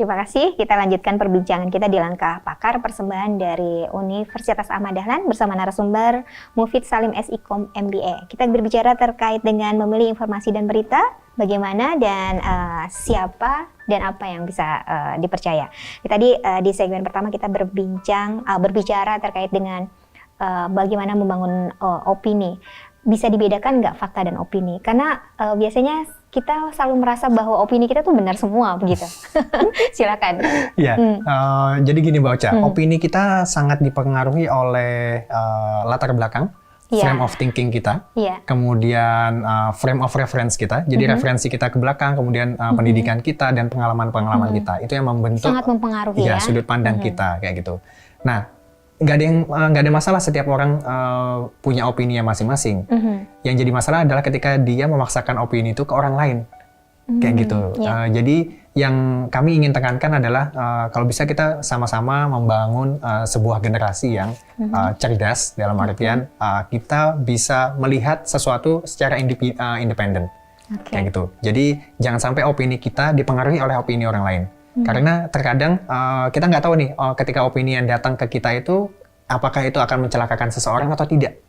terima kasih. Kita lanjutkan perbincangan kita di Langkah Pakar, persembahan dari Universitas Ahmad Dahlan bersama narasumber Mufid Salim SIKOM MBA. Kita berbicara terkait dengan memilih informasi dan berita, bagaimana dan siapa dan apa yang bisa dipercaya. Tadi di segmen pertama kita berbicara terkait dengan bagaimana membangun opini. Bisa dibedakan nggak fakta dan opini? Karena biasanya kita selalu merasa bahwa opini kita tuh benar semua, begitu. Silakan. Ya, jadi gini Mbak Ocha, opini kita sangat dipengaruhi oleh latar belakang, frame of thinking kita, kemudian frame of reference kita. Jadi referensi kita ke belakang, kemudian pendidikan kita dan pengalaman-pengalaman kita. Itu yang membentuk sangat mempengaruhi sudut pandang kita kayak gitu. Nah, nggak ada masalah setiap orang punya opini masing-masing. Yang jadi masalah adalah ketika dia memaksakan opini itu ke orang lain, kayak gitu. Jadi yang kami ingin tekankan adalah kalau bisa kita sama-sama membangun sebuah generasi yang cerdas, dalam artian kita bisa melihat sesuatu secara independen, kayak gitu. Jadi jangan sampai opini kita dipengaruhi oleh opini orang lain. Karena terkadang kita nggak tahu nih ketika opini yang datang ke kita itu apakah itu akan mencelakakan seseorang atau tidak.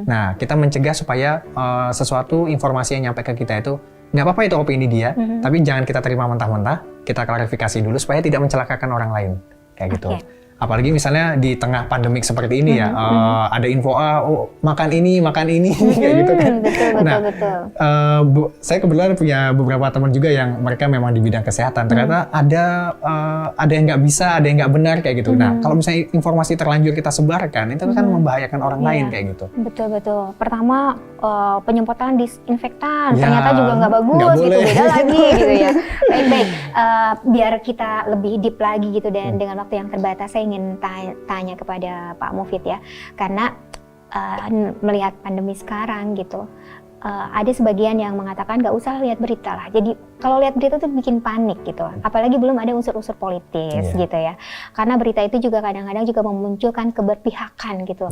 Nah, kita mencegah supaya sesuatu informasi yang nyampe ke kita itu nggak apa-apa itu opini dia, tapi jangan kita terima mentah-mentah, kita klarifikasi dulu supaya tidak mencelakakan orang lain, kayak gitu. Apalagi misalnya di tengah pandemik seperti ini ya, ada info makan ini, kayak gitu kan. Betul. Saya kebetulan punya beberapa teman juga yang mereka memang di bidang kesehatan. Ternyata ada yang nggak bisa, ada yang nggak benar kayak gitu. Nah, kalau misalnya informasi terlanjur kita sebarkan, itu kan membahayakan orang lain kayak gitu. Betul. Pertama penyemprotan disinfektan ternyata juga nggak bagus gitu, beda lagi gitu ya. Baik. Biar kita lebih deep lagi gitu dan dengan waktu yang terbatas, saya ingin tanya kepada Pak Mufid ya, karena melihat pandemi sekarang gitu, ada sebagian yang mengatakan nggak usah lihat berita lah. Jadi kalau lihat berita tuh bikin panik gitu, apalagi belum ada unsur-unsur politis gitu ya. Karena berita itu juga kadang-kadang juga memunculkan keberpihakan gitu.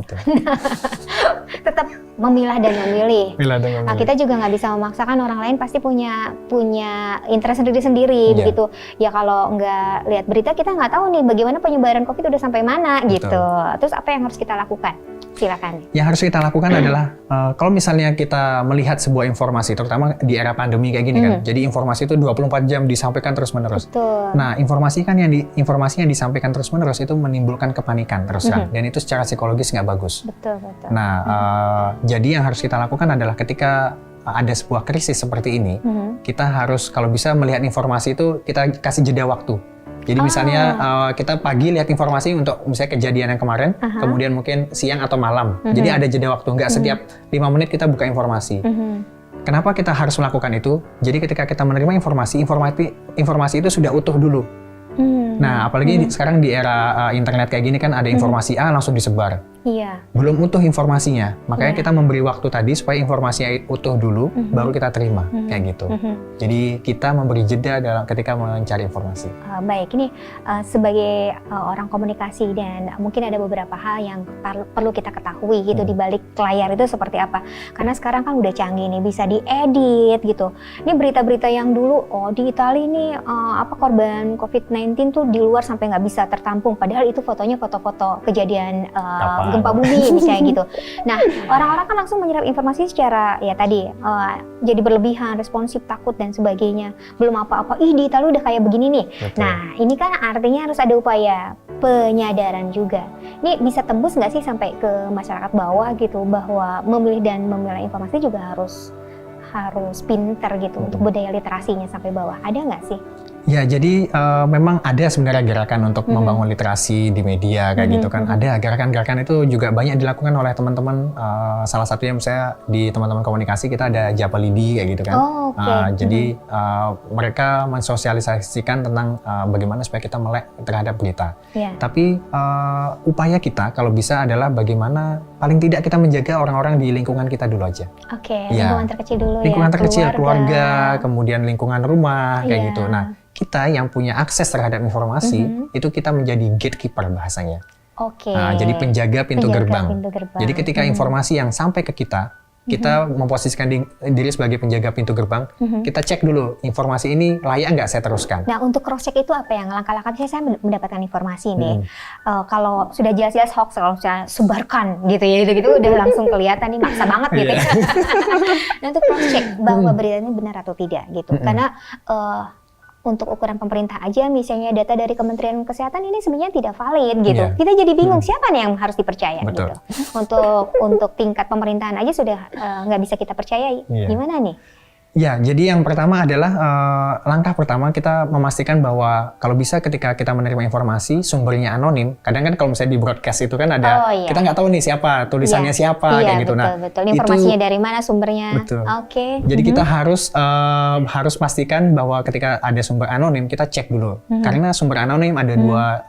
Tetap memilah dan memilih. Nah, kita juga nggak bisa memaksakan, orang lain pasti punya interest sendiri-sendiri begitu. Ya kalau nggak lihat berita kita nggak tahu nih bagaimana penyebaran COVID udah sampai mana gitu. Terus apa yang harus kita lakukan? Silakan. Yang harus kita lakukan adalah kalau misalnya kita melihat sebuah informasi, terutama di era pandemi kayak gini kan. Jadi informasi itu 24 jam disampaikan terus-menerus. Nah, informasi yang disampaikan terus-menerus itu menimbulkan kepanikan terus terang, dan itu secara psikologis nggak bagus. Betul. Nah, jadi yang harus kita lakukan adalah ketika ada sebuah krisis seperti ini, kita harus kalau bisa melihat informasi itu kita kasih jeda waktu. Jadi misalnya kita pagi lihat informasi untuk misalnya kejadian yang kemarin, kemudian mungkin siang atau malam. Jadi ada jeda waktu, nggak setiap 5 menit kita buka informasi. Kenapa kita harus melakukan itu? Jadi ketika kita menerima informasi itu sudah utuh dulu. Nah, apalagi sekarang di era internet kayak gini kan ada informasi A langsung disebar. Belum utuh informasinya, makanya kita memberi waktu tadi supaya informasinya utuh dulu, baru kita terima, kayak gitu. Jadi kita memberi jeda ketika mencari informasi. Baik, ini sebagai orang komunikasi dan mungkin ada beberapa hal yang perlu kita ketahui gitu di balik layar itu seperti apa. Karena sekarang kan udah canggih nih, bisa diedit gitu. Ini berita-berita yang dulu, di Italia nih korban COVID-19 tuh di luar sampai nggak bisa tertampung, padahal itu fotonya foto-foto kejadian gempa bumi misalnya gitu. Nah, orang-orang kan langsung menyerap informasi secara jadi berlebihan, responsif, takut dan sebagainya. Belum apa-apa, di Italia udah kayak begini nih. Betul. Nah, ini kan artinya harus ada upaya penyadaran juga. Ini bisa tembus nggak sih sampai ke masyarakat bawah gitu, bahwa memilih dan memilah informasi juga harus pinter gitu untuk budaya literasinya sampai bawah. Ada nggak sih? Ya, jadi memang ada sebenarnya gerakan untuk membangun literasi di media kayak gitu kan. Ada gerakan-gerakan itu juga banyak dilakukan oleh teman-teman. Salah satunya misalnya di teman-teman komunikasi kita ada Japalidi kayak gitu kan. Jadi mereka mensosialisasikan tentang bagaimana supaya kita melek terhadap berita. Tapi upaya kita kalau bisa adalah bagaimana paling tidak kita menjaga orang-orang di lingkungan kita dulu aja. Lingkungan terkecil dulu lingkungan terkecil, keluarga, kemudian lingkungan rumah kayak gitu. Nah, kita yang punya akses terhadap informasi, itu kita menjadi gatekeeper bahasanya. Nah, jadi penjaga pintu gerbang. Jadi ketika informasi yang sampai ke kita, kita memposisikan diri sebagai penjaga pintu gerbang, kita cek dulu informasi ini layak nggak saya teruskan. Nah, untuk cross check itu apa yang langkah-langkah saya mendapatkan informasi nih. Kalau sudah jelas-jelas hoax, kalau saya sebarkan gitu ya, gitu udah langsung kelihatan nih maksa banget gitu ya. Nah, untuk cross check bahwa berita ini benar atau tidak gitu. Karena untuk ukuran pemerintah aja, misalnya data dari Kementerian Kesehatan ini sebenarnya tidak valid gitu. Kita jadi bingung siapa nih yang harus dipercaya gitu. Untuk tingkat pemerintahan aja sudah nggak bisa kita percayai. Gimana nih? Ya, jadi yang pertama adalah langkah pertama kita memastikan bahwa kalau bisa ketika kita menerima informasi sumbernya anonim. Kadang kan kalau misalnya di broadcast itu kan ada kita nggak tahu nih siapa tulisannya siapa kayak gitu. Betul. Informasinya dari mana sumbernya? Betul. Jadi kita harus pastikan bahwa ketika ada sumber anonim kita cek dulu. Karena sumber anonim ada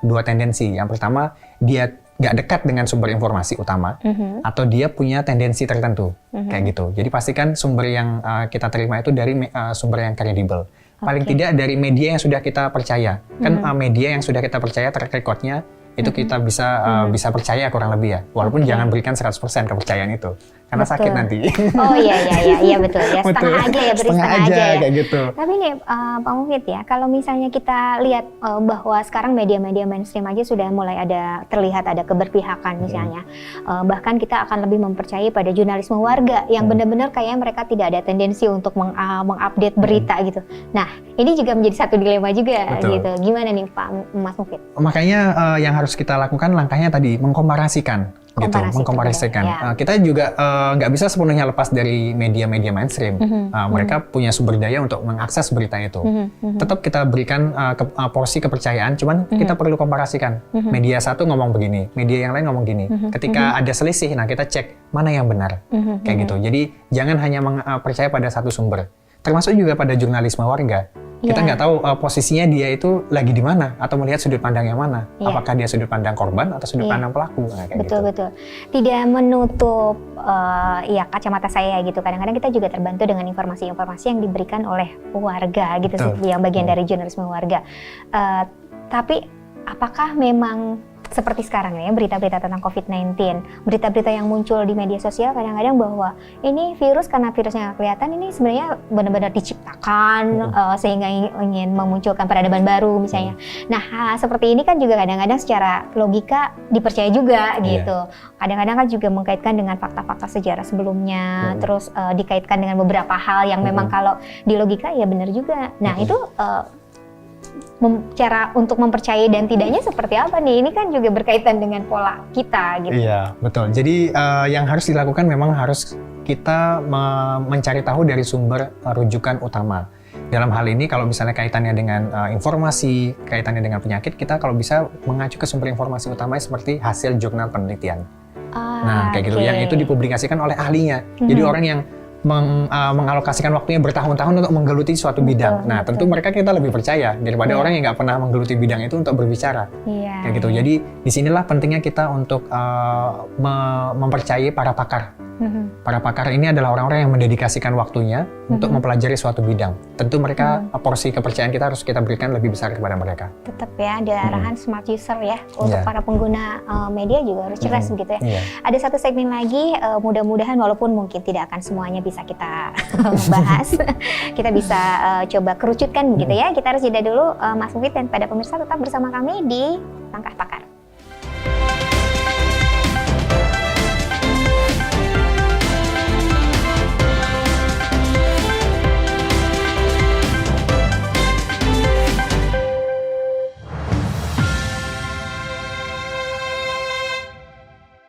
dua tendensi. Yang pertama dia nggak dekat dengan sumber informasi utama, atau dia punya tendensi tertentu, kayak gitu. Jadi pastikan sumber yang kita terima itu dari sumber yang kredibel. Paling tidak dari media yang sudah kita percaya. Kan media yang sudah kita percaya track record-nya, itu kita bisa percaya kurang lebih ya. Walaupun jangan berikan 100% kepercayaan itu. Karena sakit nanti. Oh iya betul ya. Setengah aja ya, beri setengah aja ya. Kayak gitu. Tapi nih Pak Mufid ya, kalau misalnya kita lihat bahwa sekarang media-media mainstream aja sudah mulai terlihat ada keberpihakan misalnya. Bahkan kita akan lebih mempercayai pada jurnalisme warga yang benar-benar kayaknya mereka tidak ada tendensi untuk mengupdate berita gitu. Nah, ini juga menjadi satu dilema juga gitu. Gimana nih Pak Mas Mufid? Makanya yang harus kita lakukan langkahnya tadi mengkomparasikan. Mengkomparasikan. Kita juga nggak bisa sepenuhnya lepas dari media-media mainstream. Mereka punya sumber daya untuk mengakses berita itu. Tetap kita berikan porsi kepercayaan, cuman kita perlu komparasikan. Media satu ngomong begini, media yang lain ngomong gini. Ketika ada selisih, nah kita cek mana yang benar, kayak gitu. Jadi jangan hanya percaya pada satu sumber. Termasuk juga pada jurnalisme warga. Kita nggak tahu posisinya dia itu lagi di mana atau melihat sudut pandang yang mana. Apakah dia sudut pandang korban atau sudut pandang pelaku. Nah, kayak betul. Tidak menutup kacamata saya gitu. Kadang-kadang kita juga terbantu dengan informasi-informasi yang diberikan oleh warga gitu sih, yang bagian dari jurnalisme warga. Tapi apakah memang seperti sekarang ya, berita-berita tentang COVID-19, berita-berita yang muncul di media sosial kadang-kadang bahwa ini virus karena virusnya nggak kelihatan, ini sebenarnya benar-benar diciptakan sehingga ingin memunculkan peradaban baru misalnya. Nah, seperti ini kan juga kadang-kadang secara logika dipercaya juga gitu. Kadang-kadang kan juga mengkaitkan dengan fakta-fakta sejarah sebelumnya, terus dikaitkan dengan beberapa hal yang memang kalau di logika ya benar juga. Nah, itu cara untuk mempercayai dan tidaknya seperti apa nih? Ini kan juga berkaitan dengan pola kita gitu. Iya, betul. Jadi yang harus dilakukan memang harus kita mencari tahu dari sumber rujukan utama. Dalam hal ini kalau misalnya kaitannya dengan informasi, kaitannya dengan penyakit, kita kalau bisa mengacu ke sumber informasi utamanya seperti hasil jurnal penelitian. Nah, kayak gitu. Yang itu dipublikasikan oleh ahlinya. Jadi orang yang mengalokasikan waktunya bertahun-tahun untuk menggeluti suatu bidang. Nah, tentu mereka kita lebih percaya daripada orang yang nggak pernah menggeluti bidang itu untuk berbicara. Kayak gitu. Jadi disinilah pentingnya kita untuk mempercayai para pakar. Para pakar ini adalah orang-orang yang mendedikasikan waktunya untuk mempelajari suatu bidang. Tentu mereka porsi kepercayaan kita harus kita berikan lebih besar kepada mereka. Tetap ya, ada arahan smart user ya untuk para pengguna media juga harus cerdas begitu ya. Ada satu segmen lagi, mudah-mudahan walaupun mungkin tidak akan semuanya bisa kita bahas, kita bisa coba kerucutkan begitu ya. Kita harus jeda dulu, Mas Mufid, dan pada pemirsa tetap bersama kami di Langkah Pakar.